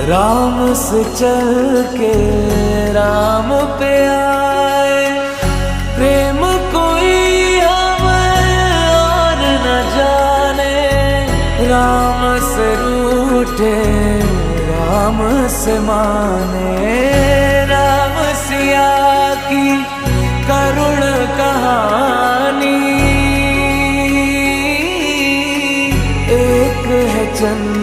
राम से चल के राम पे आए। प्रेम कोई हमें और न जाने, राम से रूठे राम से माने। राम सिया की करुण कहानी, एक है चंद